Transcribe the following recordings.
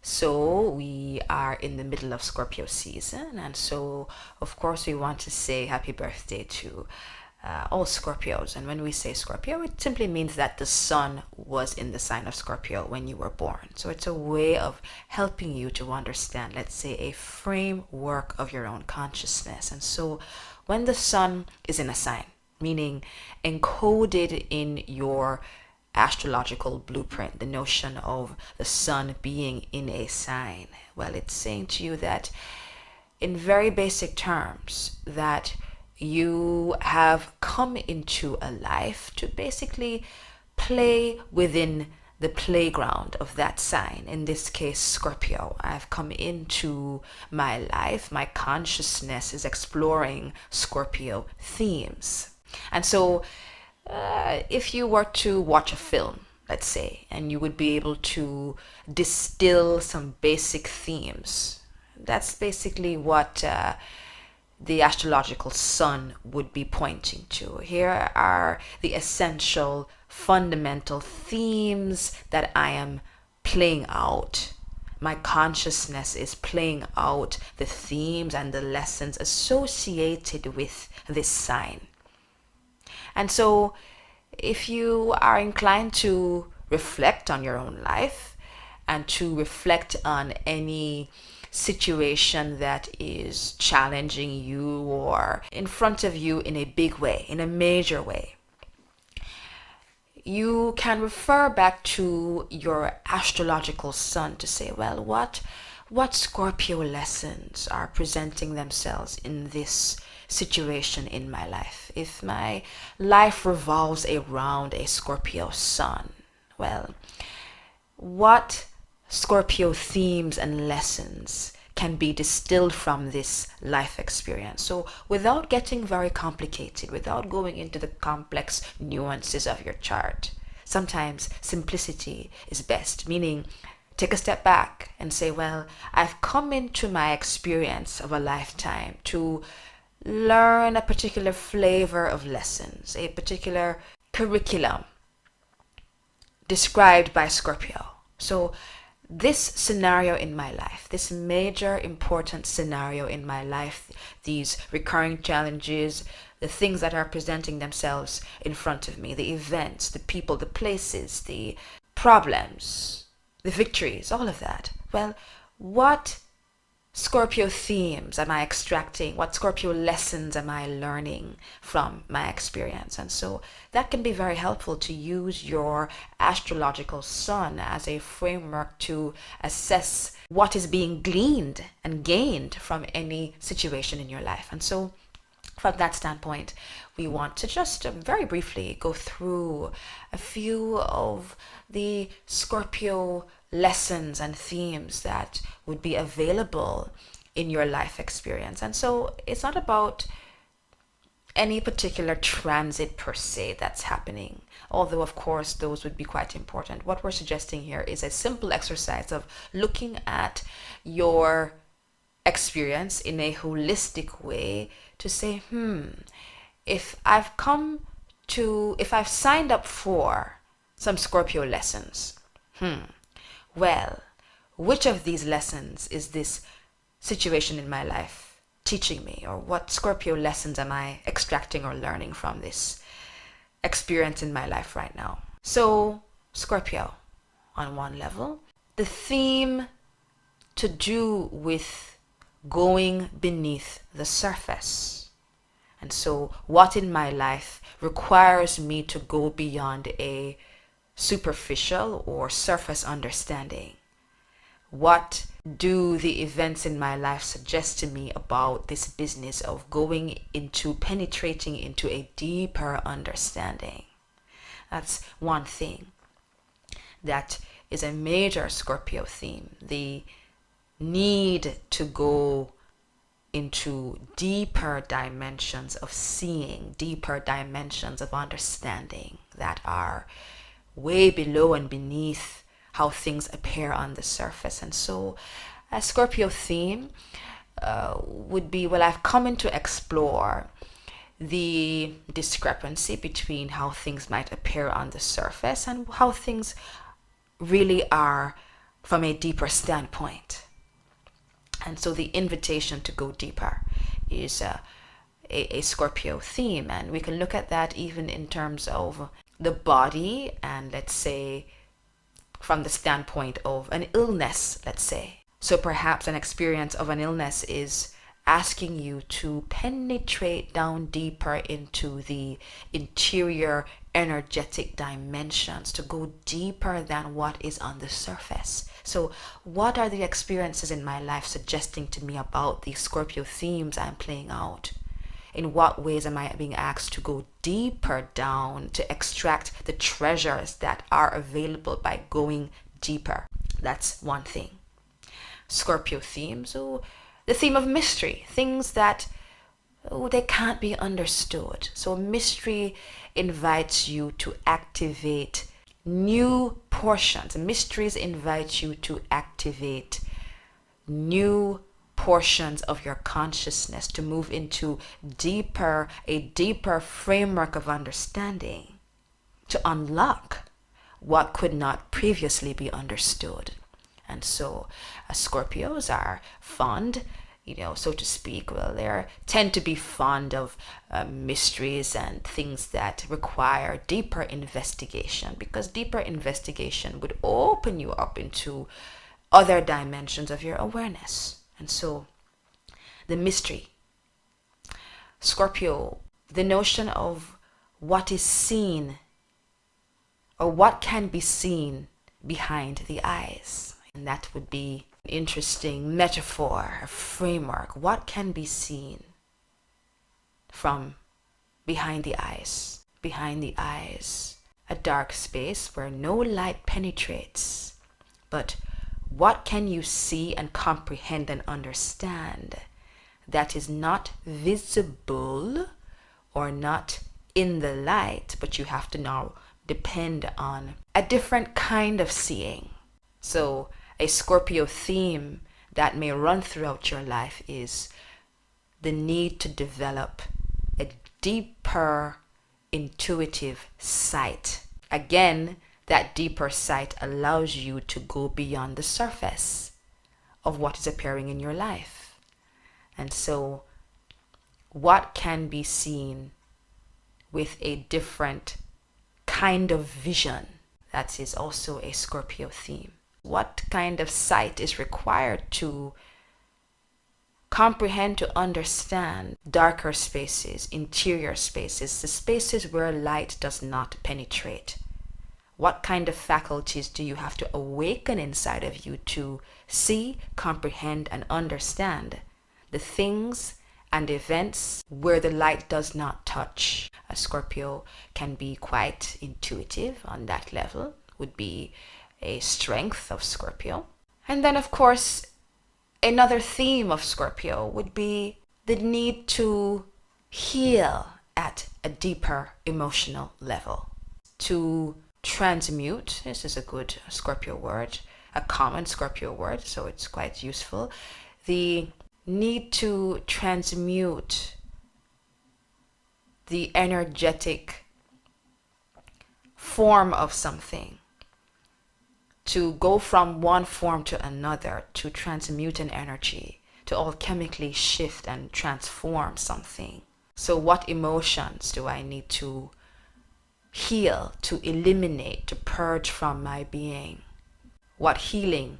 So we are in the middle of Scorpio season, and so of course we want to say happy birthday to all Scorpios. And when we say Scorpio, it simply means that the sun was in the sign of Scorpio when you were born. So it's a way of helping you to understand, let's say, a framework of your own consciousness. And so when the sun is in a sign, meaning encoded in your astrological blueprint, the notion of the sun being in a sign, well, it's saying to you that in very basic terms that you have come into a life to basically play within the playground of that sign. In this case, Scorpio. I've come into my life, my consciousness is exploring Scorpio themes. And so if you were to watch a film, let's say, and you would be able to distill some basic themes, that's basically what the astrological sun would be pointing to. Here are the essential fundamental themes that I am playing out. My consciousness is playing out the themes and the lessons associated with this sign. And so if you are inclined to reflect on your own life and to reflect on any situation that is challenging you or in front of you in a big way, in a major way, you can refer back to your astrological sun to say, well, what Scorpio lessons are presenting themselves in this situation in my life? If my life revolves around a Scorpio sun, well, what Scorpio themes and lessons can be distilled from this life experience? So without getting very complicated, without going into the complex nuances of your chart, sometimes simplicity is best, meaning take a step back and say, well, I've come into my experience of a lifetime to learn a particular flavor of lessons, a particular curriculum described by Scorpio. So this scenario in my life, this major important scenario in my life, these recurring challenges, the things that are presenting themselves in front of me, the events, the people, the places, the problems, the victories, all of that. Well, what Scorpio themes am I extracting? What Scorpio lessons am I learning from my experience? And so that can be very helpful to use your astrological sun as a framework to assess what is being gleaned and gained from any situation in your life. And so from that standpoint, we want to just very briefly go through a few of the Scorpio lessons and themes that would be available in your life experience. And so it's not about any particular transit per se that's happening, although of course those would be quite important. What we're suggesting here is a simple exercise of looking at your experience in a holistic way to say, if I've signed up for some Scorpio lessons, well, which of these lessons is this situation in my life teaching me? Or what Scorpio lessons am I extracting or learning from this experience in my life right now? So, Scorpio, on one level, the theme to do with going beneath the surface. And so, what in my life requires me to go beyond a superficial or surface understanding? What do the events in my life suggest to me about this business of penetrating into a deeper understanding? That's one thing that is a major Scorpio theme, the need to go into deeper dimensions of seeing, deeper dimensions of understanding that are way below and beneath how things appear on the surface. And so a Scorpio theme would be, well, I've come in to explore the discrepancy between how things might appear on the surface and how things really are from a deeper standpoint. And so the invitation to go deeper is a Scorpio theme. And we can look at that even in terms of the body, and let's say from the standpoint of an illness, let's say. So perhaps an experience of an illness is asking you to penetrate down deeper into the interior energetic dimensions, to go deeper than what is on the surface. So what are the experiences in my life suggesting to me about the Scorpio themes I'm playing out? In what ways am I being asked to go deeper down, to extract the treasures that are available by going deeper? That's one thing. Scorpio themes, the theme of mystery, things that they can't be understood. So mystery invites you to activate new portions. Mysteries invite you to activate new portions of your consciousness, to move into a deeper framework of understanding, to unlock what could not previously be understood. And so Scorpios are fond, so to speak, they tend to be fond of mysteries and things that require deeper investigation, because deeper investigation would open you up into other dimensions of your awareness. And so the mystery, Scorpio, the notion of what is seen or what can be seen behind the eyes. And that would be an interesting metaphor, a framework. What can be seen from behind the eyes? Behind the eyes, a dark space where no light penetrates. But what can you see and comprehend and understand that is not visible or not in the light, but you have to now depend on a different kind of seeing? So a Scorpio theme that may run throughout your life is the need to develop a deeper intuitive sight. Again, that deeper sight allows you to go beyond the surface of what is appearing in your life. And so what can be seen with a different kind of vision? That is also a Scorpio theme. What kind of sight is required to comprehend, to understand darker spaces, interior spaces, the spaces where light does not penetrate? What kind of faculties do you have to awaken inside of you to see, comprehend, and understand the things and events where the light does not touch? A Scorpio can be quite intuitive on that level, would be a strength of Scorpio. And then, of course, another theme of Scorpio would be the need to heal at a deeper emotional level, to transmute. This is a good Scorpio word, a common Scorpio word, so it's quite useful. The need to transmute the energetic form of something, to go from one form to another, to transmute an energy, to alchemically shift and transform something. So what emotions do I need to heal, to eliminate, to purge from my being? What healing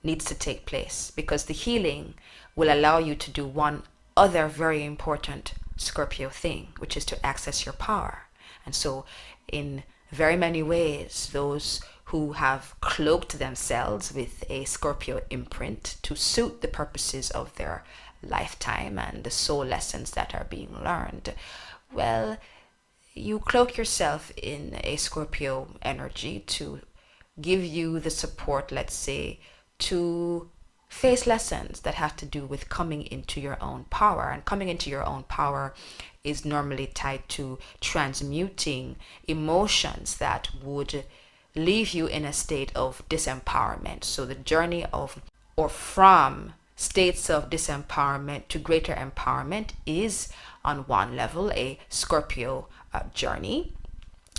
needs to take place? Because the healing will allow you to do one other very important Scorpio thing, which is to access your power. And so in very many ways, those who have cloaked themselves with a Scorpio imprint to suit the purposes of their lifetime and the soul lessons that are being learned, well, you cloak yourself in a Scorpio energy to give you the support, let's say, to face lessons that have to do with coming into your own power. And coming into your own power is normally tied to transmuting emotions that would leave you in a state of disempowerment. So the journey of or from states of disempowerment to greater empowerment is on one level a Scorpio journey.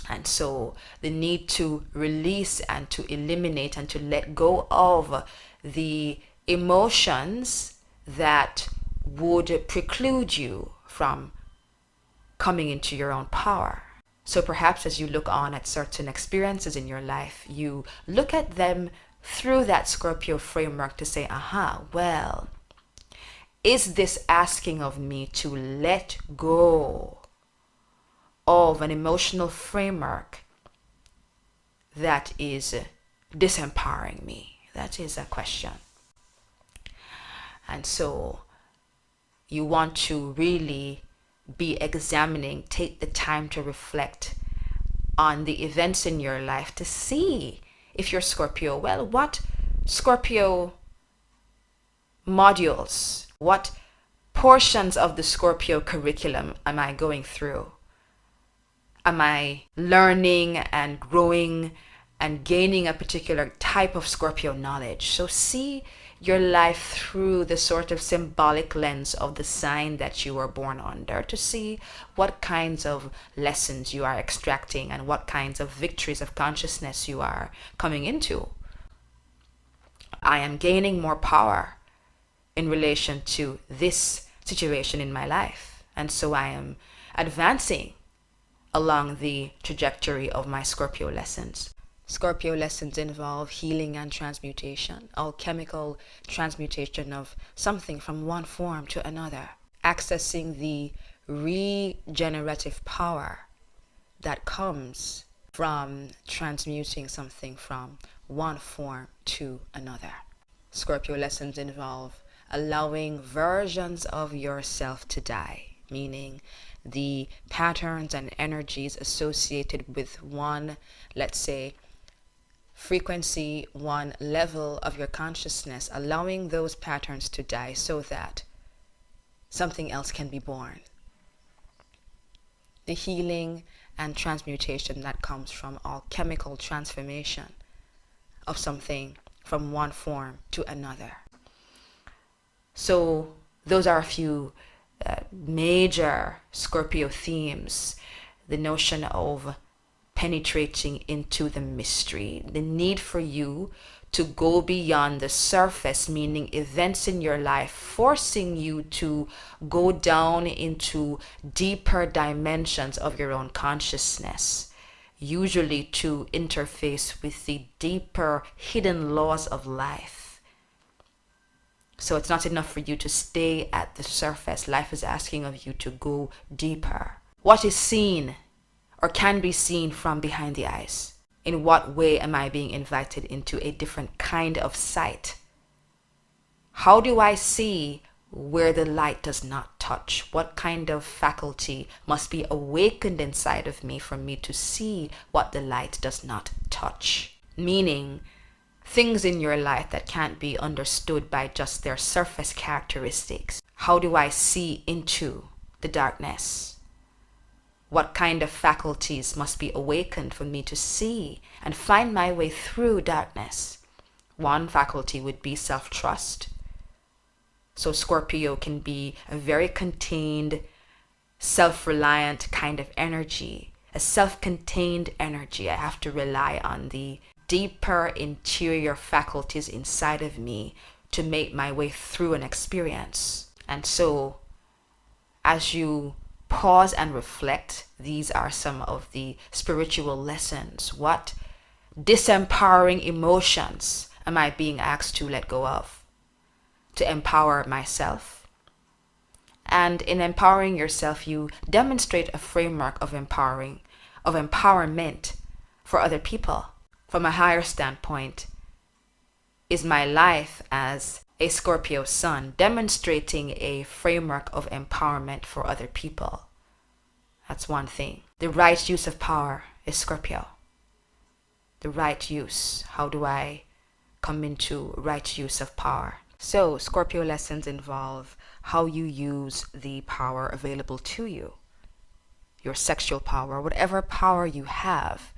And so the need to release and to eliminate and to let go of the emotions that would preclude you from coming into your own power. So perhaps as you look on at certain experiences in your life, you look at them through that Scorpio framework to say, aha, well, is this asking of me to let go of an emotional framework that is disempowering me? That is a question. And so you want to really be examining, take the time to reflect on the events in your life to see if you're Scorpio. Well, what Scorpio modules, what portions of the Scorpio curriculum am I going through? Am I learning and growing and gaining a particular type of Scorpio knowledge? So see your life through the sort of symbolic lens of the sign that you were born under, to see what kinds of lessons you are extracting and what kinds of victories of consciousness you are coming into. I am gaining more power in relation to this situation in my life, and so I am advancing along the trajectory of my Scorpio lessons. Scorpio lessons involve healing and transmutation, alchemical transmutation of something from one form to another, accessing the regenerative power that comes from transmuting something from one form to another. Scorpio lessons involve allowing versions of yourself to die, meaning the patterns and energies associated with one, let's say, frequency, one level of your consciousness, allowing those patterns to die so that something else can be born. The healing and transmutation that comes from alchemical transformation of something from one form to another. So those are a few major Scorpio themes. The notion of penetrating into the mystery, the need for you to go beyond the surface, meaning events in your life forcing you to go down into deeper dimensions of your own consciousness, usually to interface with the deeper hidden laws of life. So it's not enough for you to stay at the surface. Life is asking of you to go deeper. What is seen or can be seen from behind the eyes? In what way am I being invited into a different kind of sight? How do I see where the light does not touch? What kind of faculty must be awakened inside of me for me to see what the light does not touch? Meaning, things in your life that can't be understood by just their surface characteristics. How do I see into the darkness? What kind of faculties must be awakened for me to see and find my way through darkness? One faculty would be self-trust. So Scorpio can be a very contained, self-reliant kind of energy, a self-contained energy. I have to rely on the deeper interior faculties inside of me to make my way through an experience. And so as you pause and reflect, these are some of the spiritual lessons. What disempowering emotions am I being asked to let go of to empower myself? And in empowering yourself, you demonstrate a framework of empowerment for other people. From a higher standpoint, is my life as a Scorpio Sun demonstrating a framework of empowerment for other people? That's one thing. The right use of power is Scorpio. The right use. How do I come into right use of power? So Scorpio lessons involve how you use the power available to you. Your sexual power, whatever power you have.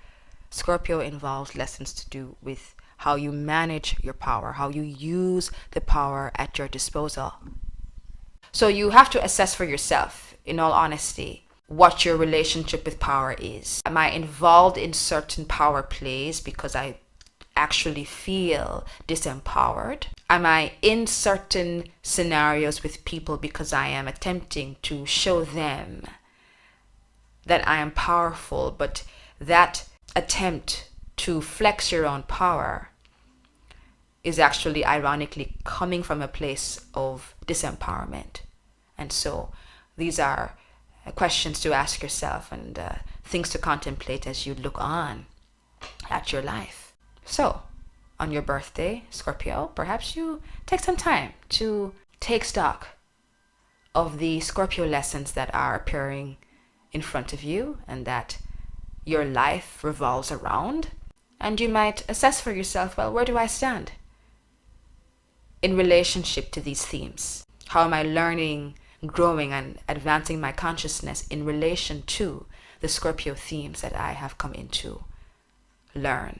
Scorpio involves lessons to do with how you manage your power, how you use the power at your disposal. So you have to assess for yourself, in all honesty, what your relationship with power is. Am I involved in certain power plays because I actually feel disempowered? Am I in certain scenarios with people because I am attempting to show them that I am powerful, but that attempt to flex your own power is actually ironically coming from a place of disempowerment? And so these are questions to ask yourself and things to contemplate as you look on at your life. So, on your birthday, Scorpio, perhaps you take some time to take stock of the Scorpio lessons that are appearing in front of you and that your life revolves around. And you might assess for yourself, well, where do I stand in relationship to these themes? How am I learning, growing, and advancing my consciousness in relation to the Scorpio themes that I have come into learn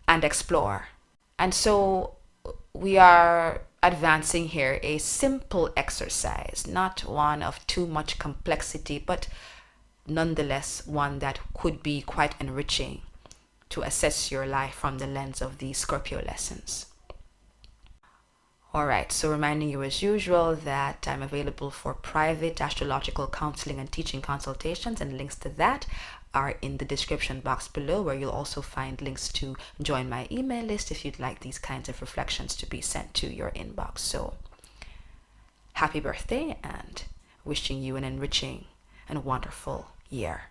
and explore? And so we are advancing here a simple exercise, not one of too much complexity, but nonetheless one that could be quite enriching to assess your life from the lens of these Scorpio lessons. Alright, so reminding you as usual that I'm available for private astrological counseling and teaching consultations, and links to that are in the description box below, where you'll also find links to join my email list if you'd like these kinds of reflections to be sent to your inbox. So happy birthday, and wishing you an enriching and wonderful year.